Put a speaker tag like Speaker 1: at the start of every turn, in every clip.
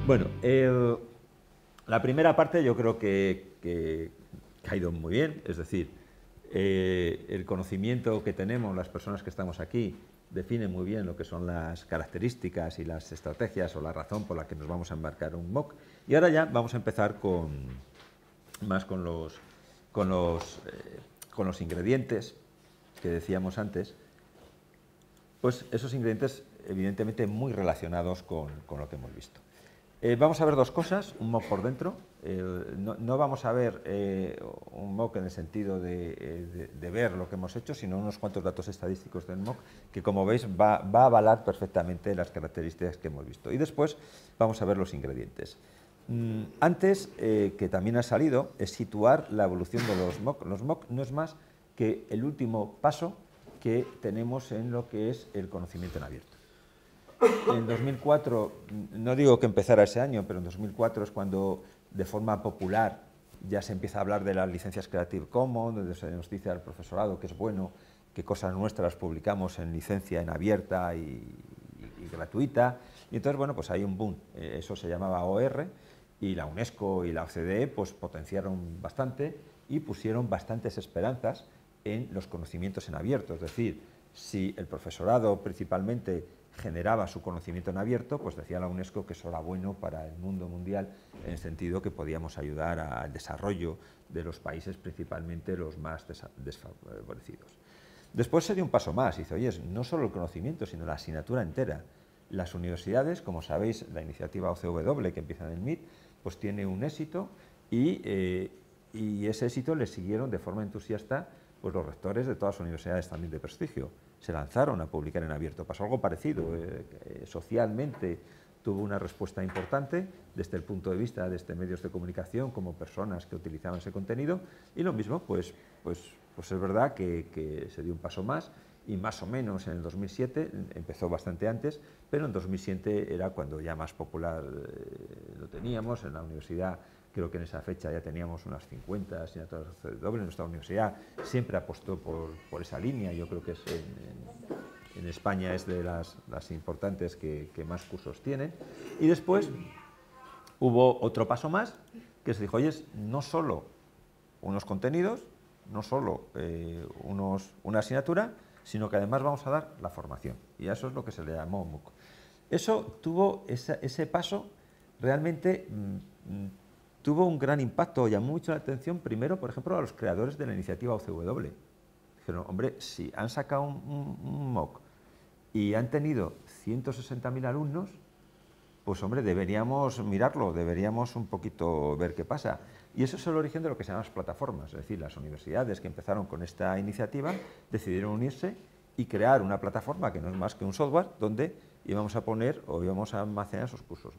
Speaker 1: Bueno, la primera parte yo creo que ha ido muy bien, es decir, el conocimiento que tenemos las personas que estamos aquí define muy bien lo que son las características y las estrategias o la razón por la que nos vamos a embarcar en un MOOC. Y ahora ya vamos a empezar más con los ingredientes que decíamos antes. Pues esos ingredientes evidentemente muy relacionados con lo que hemos visto. Vamos a ver dos cosas, un MOOC por dentro. No vamos a ver un MOOC en el sentido de ver lo que hemos hecho, sino unos cuantos datos estadísticos del MOOC que, como veis, va a avalar perfectamente las características que hemos visto. Y después vamos a ver los ingredientes. Antes, que también ha salido, es situar la evolución de los MOOC. Los MOOC no es más que el último paso que tenemos en lo que es el conocimiento en abierto. En 2004, no digo que empezara ese año, pero en 2004 es cuando de forma popular ya se empieza a hablar de las licencias Creative Commons, donde se nos dice al profesorado que es bueno que cosas nuestras publicamos en licencia en abierta y gratuita. Y entonces, bueno, pues hay un boom. Eso se llamaba OR y la UNESCO y la OCDE pues potenciaron bastante y pusieron bastantes esperanzas en los conocimientos en abierto. Es decir, si el profesorado principalmente generaba su conocimiento en abierto, pues decía la UNESCO que eso era bueno para el mundo mundial, en el sentido que podíamos ayudar al desarrollo de los países, principalmente los más desfavorecidos. Después se dio un paso más, y dice, oye, no solo el conocimiento, sino la asignatura entera. Las universidades, como sabéis, la iniciativa OCW, que empieza en el MIT, pues tiene un éxito, y ese éxito le siguieron de forma entusiasta pues los rectores de todas las universidades también de prestigio. Se lanzaron a publicar en abierto. Pasó algo parecido. Socialmente tuvo una respuesta importante desde el punto de vista de medios de comunicación como personas que utilizaban ese contenido, y lo mismo, pues es verdad que se dio un paso más, y más o menos en el 2007, empezó bastante antes, pero en 2007 era cuando ya más popular lo teníamos. En la universidad, creo que en esa fecha ya teníamos unas 50 asignaturas dobles. Nuestra universidad siempre apostó por esa línea. Yo creo que en España es de las importantes que más cursos tienen. Y después hubo otro paso más, que se dijo, oye, no solo unos contenidos, no solo una asignatura, sino que además vamos a dar la formación. Y a eso es lo que se le llamó MOOC. Eso tuvo ese paso, realmente tuvo un gran impacto, llamó mucho la atención, primero, por ejemplo, a los creadores de la iniciativa OCW. Dijeron, hombre, si han sacado un MOOC y han tenido 160.000 alumnos, pues hombre, deberíamos mirarlo, deberíamos un poquito ver qué pasa. Y eso es el origen de lo que se llaman las plataformas, es decir, las universidades que empezaron con esta iniciativa decidieron unirse y crear una plataforma que no es más que un software donde íbamos a poner o íbamos a almacenar esos cursos.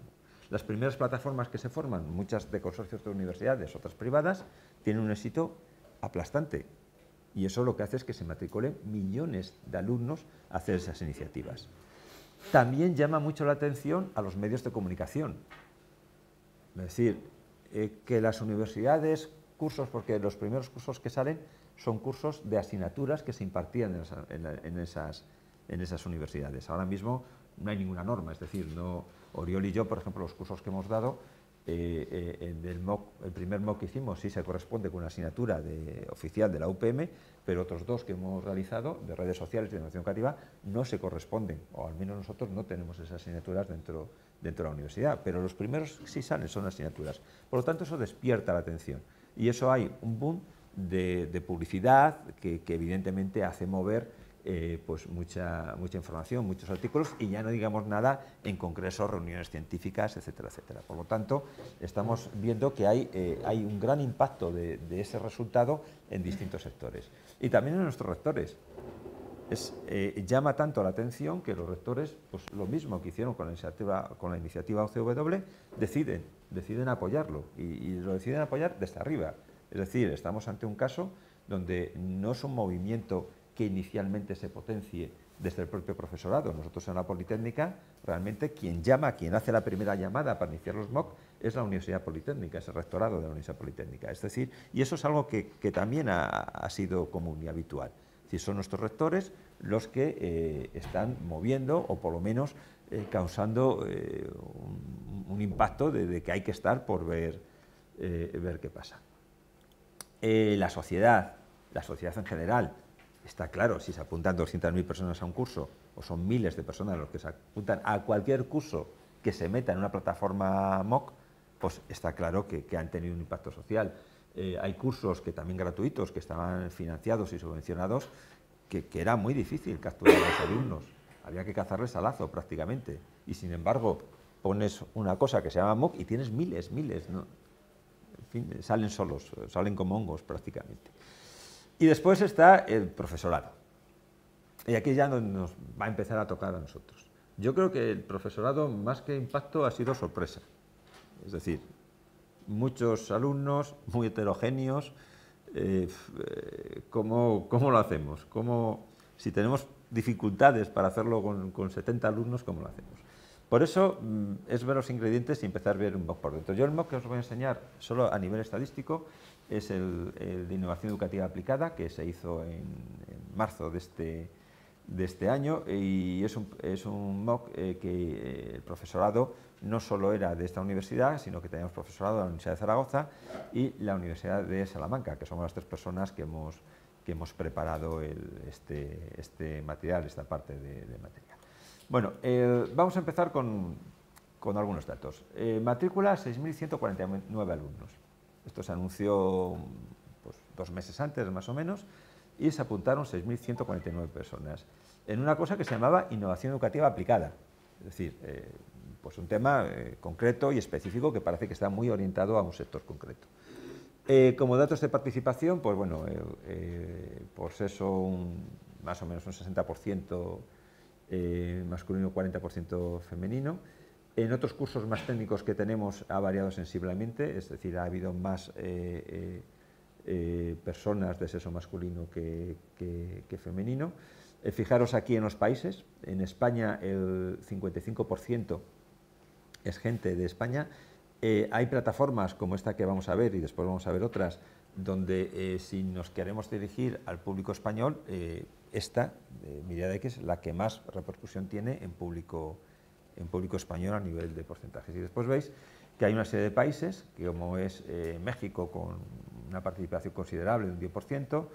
Speaker 1: Las primeras plataformas que se forman, muchas de consorcios de universidades, otras privadas, tienen un éxito aplastante. Y eso lo que hace es que se matriculen millones de alumnos a hacer esas iniciativas. También llama mucho la atención a los medios de comunicación. Es decir, que las universidades, cursos, porque los primeros cursos que salen son cursos de asignaturas que se impartían en esas universidades. Ahora mismo no hay ninguna norma, es decir, Oriol y yo, por ejemplo, los cursos que hemos dado, el primer MOOC que hicimos sí se corresponde con una asignatura oficial de la UPM, pero otros dos que hemos realizado, de redes sociales y de innovación creativa, no se corresponden, o al menos nosotros no tenemos esas asignaturas dentro de la universidad, pero los primeros sí salen, son asignaturas. Por lo tanto, eso despierta la atención, y eso hay un boom de publicidad que evidentemente hace mover pues mucha información, muchos artículos, y ya no digamos nada en congresos, reuniones científicas, etcétera, etcétera. Por lo tanto, estamos viendo que hay un gran impacto de ese resultado en distintos sectores. Y también en nuestros rectores. Llama tanto la atención que los rectores, pues lo mismo que hicieron con la iniciativa OCW, deciden apoyarlo, y lo deciden apoyar desde arriba. Es decir, estamos ante un caso donde no es un movimiento que inicialmente se potencie desde el propio profesorado. Nosotros en la Politécnica, realmente quien hace la primera llamada para iniciar los MOOC es la Universidad Politécnica, es el rectorado de la Universidad Politécnica. Es decir, y eso es algo que también ha sido común y habitual. Es decir, son nuestros rectores los que están moviendo o por lo menos causando un impacto de que hay que estar por ver qué pasa. La sociedad en general, está claro, si se apuntan 200.000 personas a un curso, o son miles de personas los que se apuntan a cualquier curso que se meta en una plataforma MOOC, pues está claro que han tenido un impacto social. Hay cursos que también gratuitos, que estaban financiados y subvencionados, que era muy difícil capturar a los alumnos. Había que cazarles a lazo prácticamente. Y sin embargo, pones una cosa que se llama MOOC y tienes miles, ¿no? En fin, salen solos, salen como hongos prácticamente. Y después está el profesorado. Y aquí ya nos va a empezar a tocar a nosotros. Yo creo que el profesorado, más que impacto, ha sido sorpresa. Es decir, muchos alumnos muy heterogéneos. ¿Cómo lo hacemos? Si tenemos dificultades para hacerlo con 70 alumnos, ¿cómo lo hacemos? Por eso es ver los ingredientes y empezar a ver un MOOC por dentro. Yo el MOOC que os voy a enseñar solo a nivel estadístico es el de innovación educativa aplicada, que se hizo en marzo de este año, y es un MOOC que el profesorado no solo era de esta universidad, sino que teníamos profesorado de la Universidad de Zaragoza y la Universidad de Salamanca, que somos las tres personas que hemos preparado este material, esta parte de material. Bueno, vamos a empezar con algunos datos. Matrícula 6.149 alumnos. Esto se anunció pues, 2 meses antes, más o menos, y se apuntaron 6.149 personas en una cosa que se llamaba innovación educativa aplicada. Es decir, pues un tema concreto y específico que parece que está muy orientado a un sector concreto. Como datos de participación, pues bueno, por sexo más o menos un 60% masculino, 40% femenino. En otros cursos más técnicos que tenemos ha variado sensiblemente, es decir, ha habido más personas de sexo masculino que femenino. Fijaros aquí en los países, en España el 55% es gente de España. Hay plataformas como esta que vamos a ver y después vamos a ver otras, donde si nos queremos dirigir al público español, esta, MiriadaX, es la que más repercusión tiene en público español a nivel de porcentajes. Y después veis que hay una serie de países, que como es México con una participación considerable de un 10%,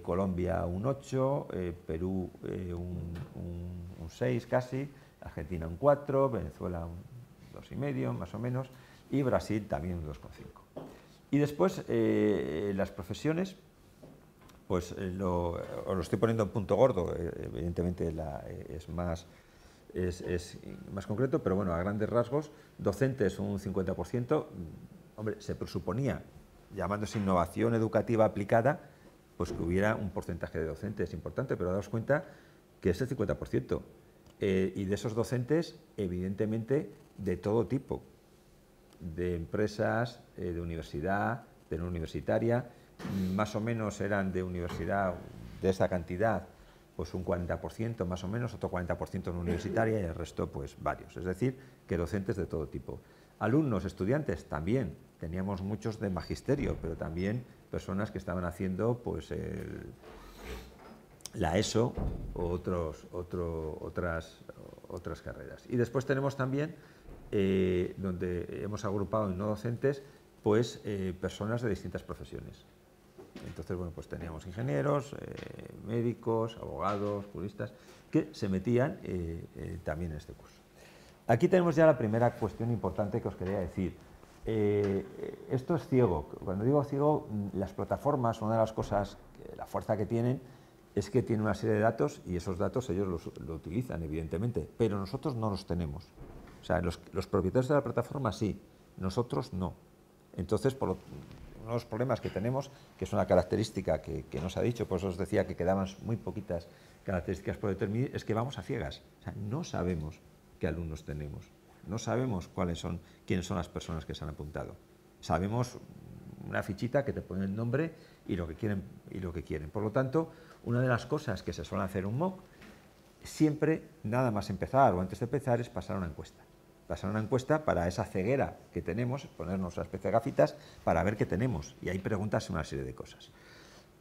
Speaker 1: Colombia un 8%, Perú un 6% casi, Argentina un 4%, Venezuela un 2,5% más o menos, y Brasil también un 2,5%. Y después las profesiones, pues os lo estoy poniendo en punto gordo, evidentemente es más concreto, pero bueno, a grandes rasgos, docentes un 50%, hombre, se presuponía, llamándose innovación educativa aplicada, pues que hubiera un porcentaje de docentes importante, pero daos cuenta que es el 50%, y de esos docentes, evidentemente, de todo tipo, de empresas, de universidad, de no universitaria, más o menos eran de universidad de esa cantidad, pues un 40% más o menos, otro 40% en universitaria y el resto pues varios, es decir, que docentes de todo tipo. Alumnos, estudiantes también, teníamos muchos de magisterio, pero también personas que estaban haciendo pues la ESO o otras carreras. Y después tenemos también, donde hemos agrupado en no docentes, pues personas de distintas profesiones. Entonces, bueno, pues teníamos ingenieros, médicos, abogados, juristas, que se metían también en este curso. Aquí tenemos ya la primera cuestión importante que os quería decir. Esto es ciego. Cuando digo ciego, las plataformas, una de las cosas, la fuerza que tienen, es que tienen una serie de datos y esos datos ellos lo utilizan, evidentemente, pero nosotros no los tenemos. O sea, los propietarios de la plataforma sí, nosotros no. Entonces, uno de los problemas que tenemos, que es una característica que no se ha dicho, pues os decía que quedaban muy poquitas características por determinar, es que vamos a ciegas. O sea, no sabemos qué alumnos tenemos, no sabemos quiénes son las personas que se han apuntado. Sabemos una fichita que te pone el nombre y lo que quieren. Por lo tanto, una de las cosas que se suele hacer en un MOOC, siempre, nada más empezar o antes de empezar, es pasar una encuesta. Pasar una encuesta para esa ceguera que tenemos, ponernos una especie de gafitas para ver qué tenemos. Y ahí preguntas una serie de cosas.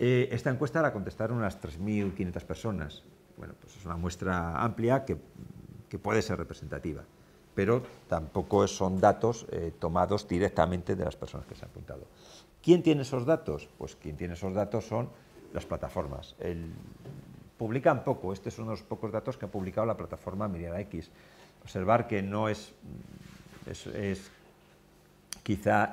Speaker 1: Esta encuesta la contestaron unas 3.500 personas. Bueno, pues es una muestra amplia que puede ser representativa, pero tampoco son datos tomados directamente de las personas que se han apuntado. ¿Quién tiene esos datos? Pues quien tiene esos datos son las plataformas. Publican poco, este es uno de los pocos datos que ha publicado la plataforma Miriada X. Observar que no quizá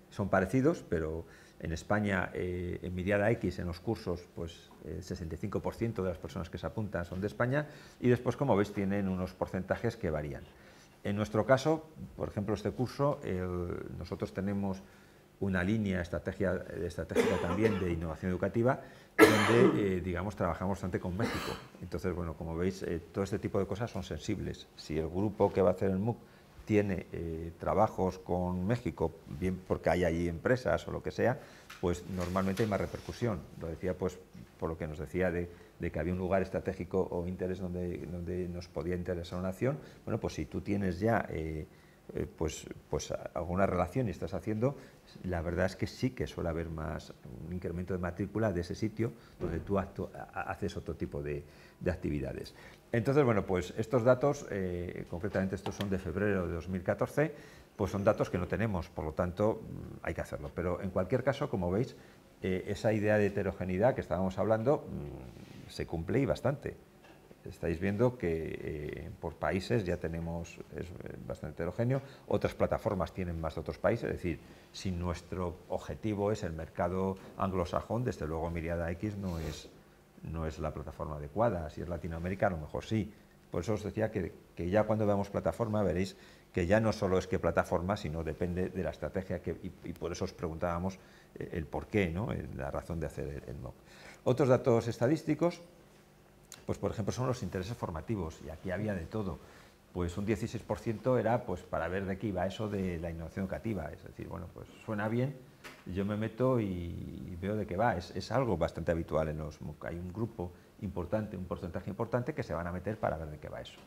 Speaker 1: son parecidos, pero en España, en Miriada X, en los cursos, pues el 65% de las personas que se apuntan son de España, y después, como veis, tienen unos porcentajes que varían. En nuestro caso, por ejemplo, este curso, nosotros tenemos una línea estratégica también de innovación educativa, donde, digamos, trabajamos bastante con México. Entonces, bueno, como veis, todo este tipo de cosas son sensibles. Si el grupo que va a hacer el MOOC tiene trabajos con México, bien porque hay allí empresas o lo que sea, pues normalmente hay más repercusión. Lo decía pues por lo que nos decía de que había un lugar estratégico o interés donde nos podía interesar una acción. Bueno, pues si tú tienes ya pues alguna relación y estás haciendo, la verdad es que sí que suele haber más un incremento de matrícula de ese sitio donde tú haces otro tipo de actividades. Entonces, bueno, pues estos datos, concretamente estos son de febrero de 2014, pues son datos que no tenemos, por lo tanto hay que hacerlo. Pero en cualquier caso, como veis, esa idea de heterogeneidad que estábamos hablando se cumple y bastante. Estáis viendo que por países ya tenemos, es bastante heterogéneo, otras plataformas tienen más de otros países, es decir, si nuestro objetivo es el mercado anglosajón, desde luego Miriada X no es la plataforma adecuada. Si es Latinoamérica, a lo mejor sí. Por eso os decía que ya cuando veamos plataforma veréis que ya no solo es que plataforma, sino depende de la estrategia y por eso os preguntábamos el por qué, ¿no? La razón de hacer el MOOC. Otros datos estadísticos, pues por ejemplo son los intereses formativos, y aquí había de todo. Pues un 16% era pues para ver de qué iba eso de la innovación educativa, es decir, bueno, pues suena bien, yo me meto y veo de qué va, es algo bastante habitual en los MOOC. Hay un grupo importante, un porcentaje importante que se van a meter para ver de qué va eso.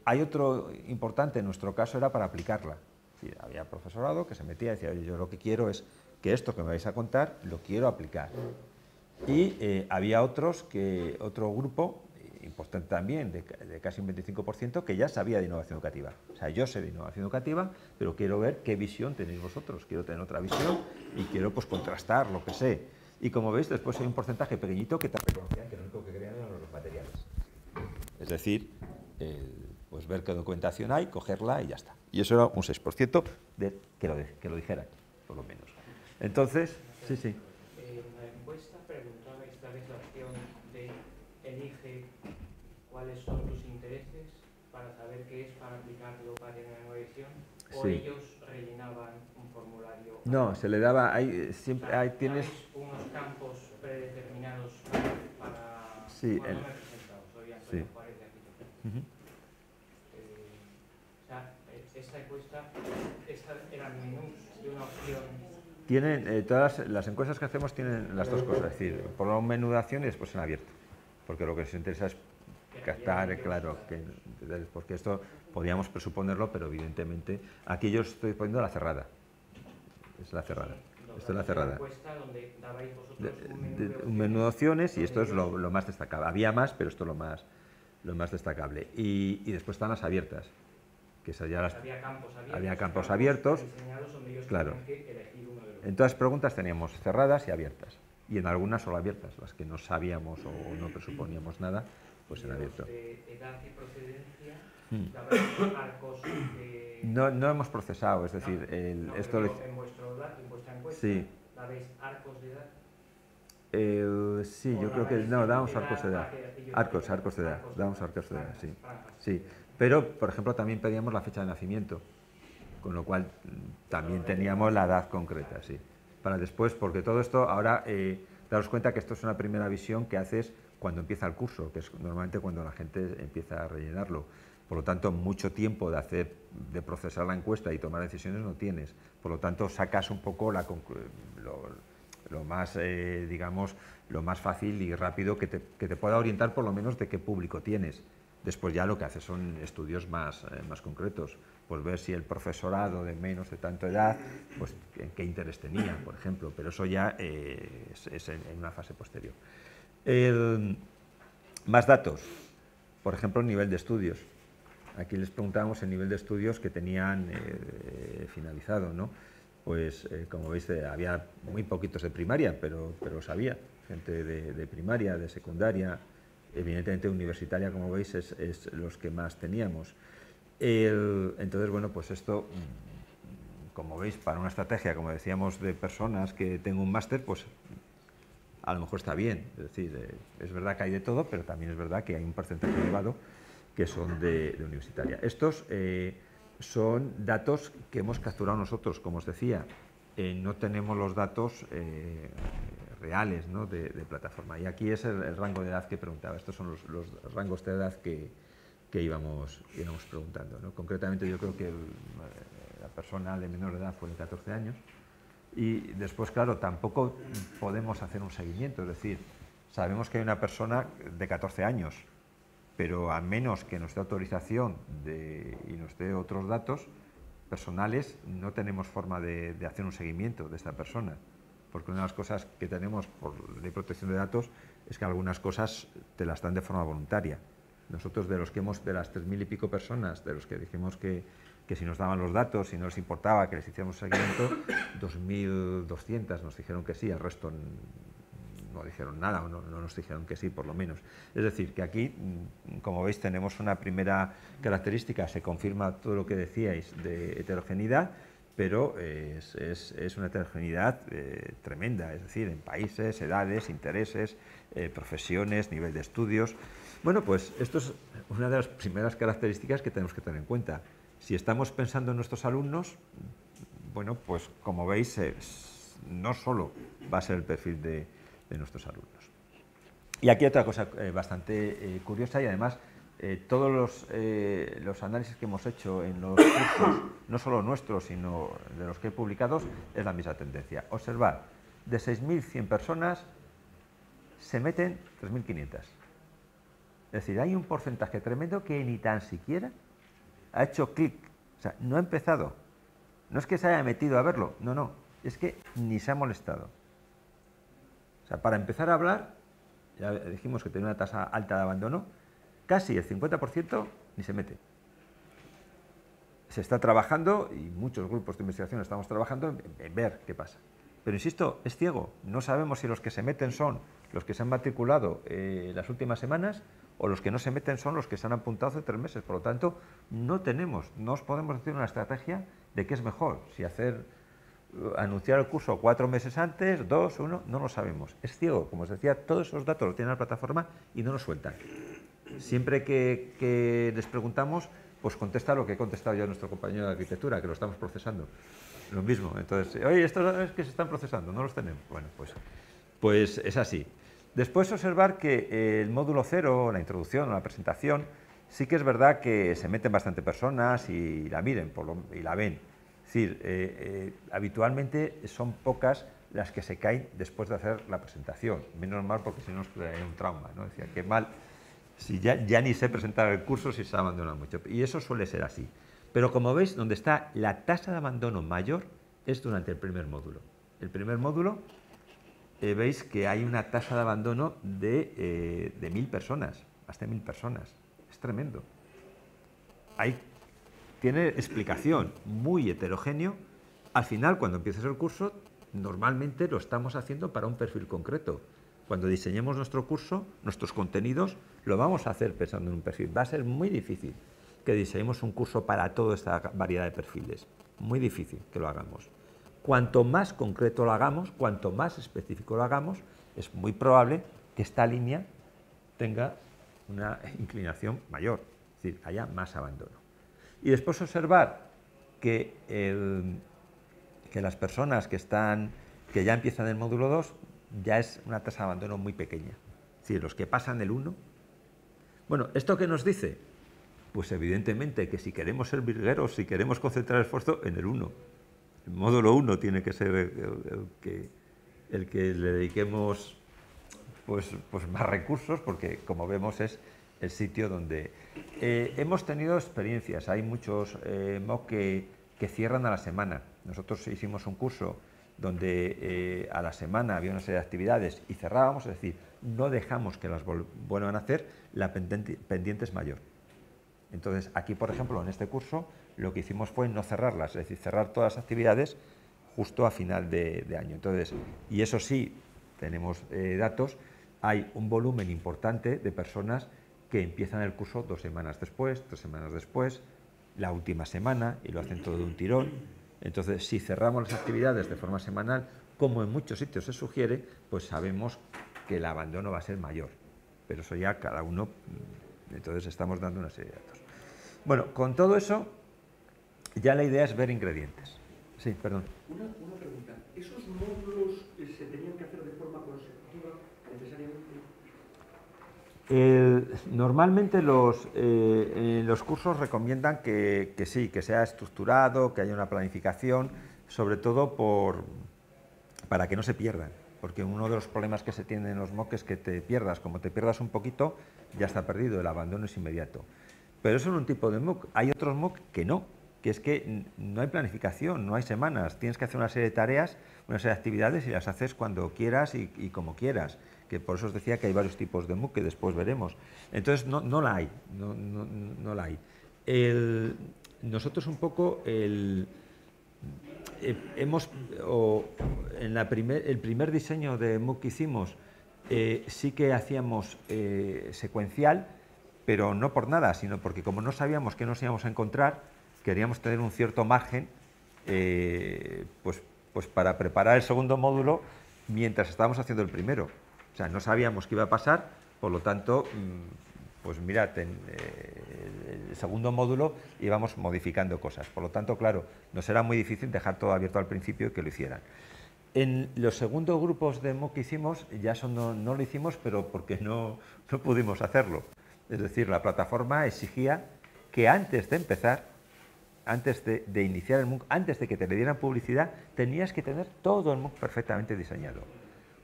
Speaker 1: Hay otro importante, en nuestro caso era para aplicarla, es decir, había profesorado que se metía y decía, oye, yo lo que quiero es que esto que me vais a contar lo quiero aplicar. Y había otro grupo importante también, de casi un 25%, que ya sabía de innovación educativa. O sea, yo sé de innovación educativa, pero quiero ver qué visión tenéis vosotros. Quiero tener otra visión y quiero pues contrastar lo que sé. Y como veis, después hay un porcentaje pequeñito que te reconocían que lo único que querían eran los materiales. Es decir, pues ver qué documentación hay, cogerla y ya está. Y eso era un 6% de que lo dijeran, por lo menos. Entonces, sí, sí.
Speaker 2: Elige cuáles son tus intereses para saber qué es para aplicarlo para tener una edición, o sí, ellos rellenaban un formulario.
Speaker 1: No, se le daba, siempre,
Speaker 2: o sea,
Speaker 1: tienes
Speaker 2: unos campos predeterminados para...
Speaker 1: Sí,
Speaker 2: bueno, no me he presentado, soy Antonio Juárez de aquí. O sea, esta encuesta, eran menús de una opción...
Speaker 1: Tienen, todas las encuestas que hacemos tienen las dos cosas, es decir, por un menú de acción y después en abierto, porque lo que nos interesa es captar, claro, porque esto podíamos presuponerlo, pero evidentemente aquí yo estoy poniendo la cerrada, es la cerrada, esto es la cerrada. Un menú de opciones y esto es lo más destacable, había más, pero esto es lo más destacable, y después están las abiertas, que ya las, había campos abiertos, claro. En todas las preguntas teníamos cerradas y abiertas, y en algunas solo abiertas, las que no sabíamos o no presuponíamos nada, pues en abierto.
Speaker 2: ¿Edad y procedencia? ¿Arcos de...
Speaker 1: No hemos procesado, es decir, esto...
Speaker 2: en vuestra encuesta,
Speaker 1: sí.
Speaker 2: ¿dabéis arcos de edad?
Speaker 1: Sí, yo creo que no, dábamos arcos de edad. Arcos de edad, dábamos arcos de edad, sí. Sí, pero, por ejemplo, también pedíamos la fecha de nacimiento, con lo cual también teníamos la edad concreta, sí. Para después, porque todo esto, ahora, daros cuenta que esto es una primera visión que haces cuando empieza el curso, que es normalmente cuando la gente empieza a rellenarlo. Por lo tanto, mucho tiempo de procesar la encuesta y tomar decisiones no tienes. Por lo tanto, sacas un poco lo más, digamos, lo más fácil y rápido que te pueda orientar por lo menos de qué público tienes. Después ya lo que haces son estudios más concretos. pues ver si el profesorado de menos de tanta edad, pues en qué interés tenía, por ejemplo, pero eso ya es en una fase posterior. Más datos, por ejemplo, el nivel de estudios. Aquí les preguntábamos el nivel de estudios que tenían finalizado, ¿no? Pues como veis había muy poquitos de primaria, pero los había, gente de primaria, de secundaria, evidentemente universitaria, como veis, es los que más teníamos. Entonces, bueno, pues esto, como veis, para una estrategia, como decíamos, de personas que tengo un máster, pues a lo mejor está bien. Es decir, es verdad que hay de todo, pero también es verdad que hay un porcentaje elevado que son de universitaria. Estos son datos que hemos capturado nosotros, como os decía. No tenemos los datos reales, ¿no?, de plataforma. Y aquí es el rango de edad que preguntaba. Estos son los rangos de edad que íbamos preguntando, ¿no? Concretamente, yo creo que la persona de menor edad fue de 14 años. Y después, claro, tampoco podemos hacer un seguimiento. Es decir, sabemos que hay una persona de 14 años, pero a menos que nos dé autorización y nos dé otros datos personales, no tenemos forma de hacer un seguimiento de esta persona, porque una de las cosas que tenemos por ley de protección de datos es que algunas cosas te las dan de forma voluntaria. Nosotros, de las 3.000 y pico personas, de los que dijimos que si nos daban los datos, si no les importaba que les hiciéramos seguimiento, 2.200 nos dijeron que sí, el resto no dijeron nada, o no nos dijeron que sí, por lo menos. Es decir, que aquí, como veis, tenemos una primera característica, se confirma todo lo que decíais de heterogeneidad, pero es una heterogeneidad tremenda, es decir, en países, edades, intereses, profesiones, nivel de estudios. Bueno, pues esto es una de las primeras características que tenemos que tener en cuenta. Si estamos pensando en nuestros alumnos, bueno, pues como veis, no solo va a ser el perfil de nuestros alumnos. Y aquí otra cosa bastante curiosa, y además todos los análisis que hemos hecho en los cursos, no solo nuestros, sino de los que he publicado, es la misma tendencia. Observar, de 6.100 personas se meten 3.500. Es decir, hay un porcentaje tremendo que ni tan siquiera ha hecho clic, o sea, no ha empezado. No es que se haya metido a verlo, no, es que ni se ha molestado. O sea, para empezar a hablar, ya dijimos que tiene una tasa alta de abandono, casi el 50% ni se mete. Se está trabajando, y muchos grupos de investigación estamos trabajando en ver qué pasa. Pero insisto, es ciego. No sabemos si los que se meten son los que se han matriculado las últimas semanas, o los que no se meten son los que se han apuntado hace 3 meses. Por lo tanto, no os podemos decir una estrategia de qué es mejor, si anunciar el curso 4 meses antes, 2, 1, no lo sabemos. Es ciego, como os decía, todos esos datos los tiene la plataforma y no los sueltan. Siempre que les preguntamos, pues contesta lo que he contestado yo a nuestro compañero de arquitectura, que lo estamos procesando. Lo mismo. Entonces, oye, estos es que se están procesando, no los tenemos. Bueno, pues es así. Después observar que el módulo 0, la introducción o la presentación, sí que es verdad que se meten bastante personas y la miren y la ven. Es decir, habitualmente son pocas las que se caen después de hacer la presentación. Menos mal, porque si no nos crearía un trauma, ¿no? Decía, qué mal, si ya ni sé presentar el curso, si se abandona mucho. Y eso suele ser así. Pero como veis, donde está la tasa de abandono mayor es durante el primer módulo. El primer módulo, veis que hay una tasa de abandono de 1.000 personas, hasta 1.000 personas. Es tremendo. Tiene explicación, muy heterogéneo. Al final, cuando empieces el curso, normalmente lo estamos haciendo para un perfil concreto. Cuando diseñemos nuestro curso, nuestros contenidos, lo vamos a hacer pensando en un perfil. Va a ser muy difícil que diseñemos un curso para toda esta variedad de perfiles. Muy difícil que lo hagamos. Cuanto más concreto lo hagamos, cuanto más específico lo hagamos, es muy probable que esta línea tenga una inclinación mayor, es decir, haya más abandono. Y después observar que las personas que ya empiezan el módulo 2 ya es una tasa de abandono muy pequeña. Es decir, los que pasan el 1. Bueno, ¿esto qué nos dice? Pues evidentemente que si queremos ser virgueros, si queremos concentrar el esfuerzo, en el 1. El módulo 1 tiene que ser el que le dediquemos pues más recursos, porque como vemos es el sitio donde... hemos tenido experiencias, hay muchos MOOC que cierran a la semana. Nosotros hicimos un curso donde a la semana había una serie de actividades y cerrábamos, es decir, no dejamos que las vuelvan a hacer, la pendiente es mayor. Entonces, aquí, por ejemplo, en este curso, lo que hicimos fue no cerrarlas, es decir, cerrar todas las actividades justo a final de año. Entonces, y eso sí, tenemos datos, hay un volumen importante de personas que empiezan el curso 2 semanas después, 3 semanas después, la última semana, y lo hacen todo de un tirón. Entonces, si cerramos las actividades de forma semanal, como en muchos sitios se sugiere, pues sabemos que el abandono va a ser mayor. Pero eso ya cada uno... Entonces, estamos dando una serie de datos. Bueno, con todo eso, ya la idea es ver ingredientes. Sí, perdón.
Speaker 3: Una pregunta. ¿Esos módulos se tenían que hacer de forma consecutiva necesariamente?
Speaker 1: Normalmente los cursos recomiendan que sí, que sea estructurado, que haya una planificación, sobre todo para que no se pierdan. Porque uno de los problemas que se tiene en los MOOC es que te pierdas. Como te pierdas un poquito, ya está perdido, el abandono es inmediato. Pero eso es un tipo de MOOC. Hay otros MOOC que no, que es que no hay planificación, no hay semanas. Tienes que hacer una serie de tareas, una serie de actividades y las haces cuando quieras y como quieras. Que por eso os decía que hay varios tipos de MOOC que después veremos. Entonces, no la hay, no la hay. Nosotros un poco el primer diseño de MOOC que hicimos sí que hacíamos secuencial, pero no por nada, sino porque como no sabíamos qué nos íbamos a encontrar, queríamos tener un cierto margen pues para preparar el segundo módulo mientras estábamos haciendo el primero. O sea, no sabíamos qué iba a pasar, por lo tanto, pues mirad, en el segundo módulo íbamos modificando cosas. Por lo tanto, claro, nos era muy difícil dejar todo abierto al principio y que lo hicieran. En los segundos grupos de MOOC que hicimos, ya eso no lo hicimos, pero porque no pudimos hacerlo. Es decir, la plataforma exigía que antes de empezar, antes de iniciar el MOOC, antes de que te le dieran publicidad, tenías que tener todo el MOOC perfectamente diseñado.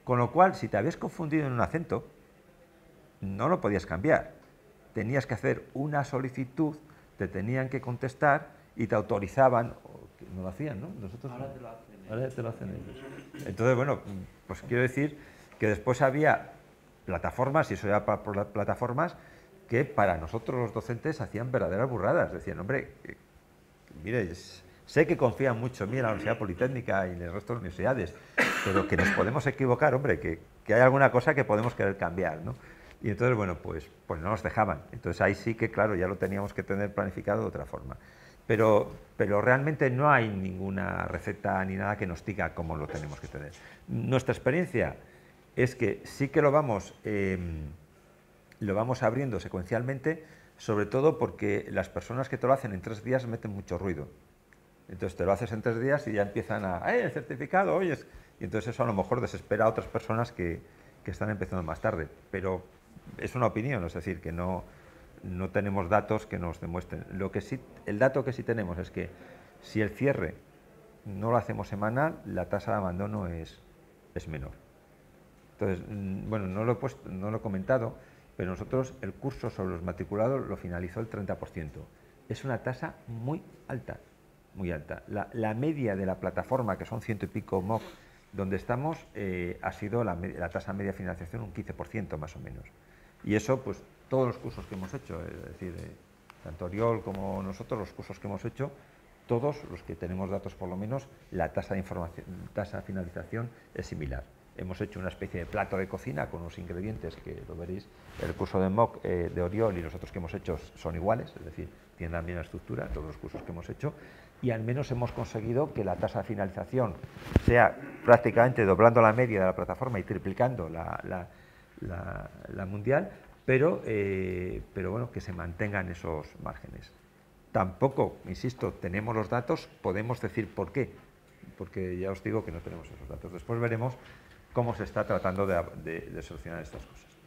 Speaker 1: Con lo cual, si te habías confundido en un acento, no lo podías cambiar. Tenías que hacer una solicitud, te tenían que contestar y te autorizaban. No lo hacían, ¿no? Nosotros
Speaker 2: ahora te lo hacen.
Speaker 1: Ahora te lo hacen ellos. Entonces, bueno, pues quiero decir que después había plataformas, y eso ya para plataformas, que para nosotros los docentes hacían verdaderas burradas. Decían, hombre, mire, sé que confían mucho en mí en la Universidad Politécnica y en el resto de universidades, pero que nos podemos equivocar, hombre, que hay alguna cosa que podemos querer cambiar, ¿no? Y entonces, bueno, pues no nos dejaban. Entonces ahí sí que, claro, ya lo teníamos que tener planificado de otra forma. Pero realmente no hay ninguna receta ni nada que nos diga cómo lo tenemos que tener. Nuestra experiencia es que sí que lo vamos abriendo secuencialmente, sobre todo porque las personas que te lo hacen en 3 días meten mucho ruido. Entonces te lo haces en 3 días y ya empiezan el certificado, oyes. Y entonces eso a lo mejor desespera a otras personas que están empezando más tarde. Pero es una opinión, es decir, que no tenemos datos que nos demuestren. El dato que sí tenemos es que si el cierre no lo hacemos semanal, la tasa de abandono es menor. Entonces, bueno, no lo he comentado, pero nosotros el curso sobre los matriculados lo finalizó el 30%. Es una tasa muy alta, muy alta. La media de la plataforma, que son 100 y pico MOOC, donde estamos, ha sido la tasa media de financiación un 15% más o menos. Y eso, pues, todos los cursos que hemos hecho, es decir, tanto Oriol como nosotros, los cursos que hemos hecho, todos los que tenemos datos por lo menos, la tasa de finalización es similar. Hemos hecho una especie de plato de cocina con unos ingredientes que lo veréis. El curso de MOOC de Oriol y los otros que hemos hecho son iguales, es decir, tienen la misma estructura, todos los cursos que hemos hecho, y al menos hemos conseguido que la tasa de finalización sea prácticamente doblando la media de la plataforma y triplicando la mundial, pero bueno, que se mantengan esos márgenes. Tampoco, insisto, tenemos los datos, podemos decir por qué, porque ya os digo que no tenemos esos datos. Después veremos cómo se está tratando de solucionar estas cosas.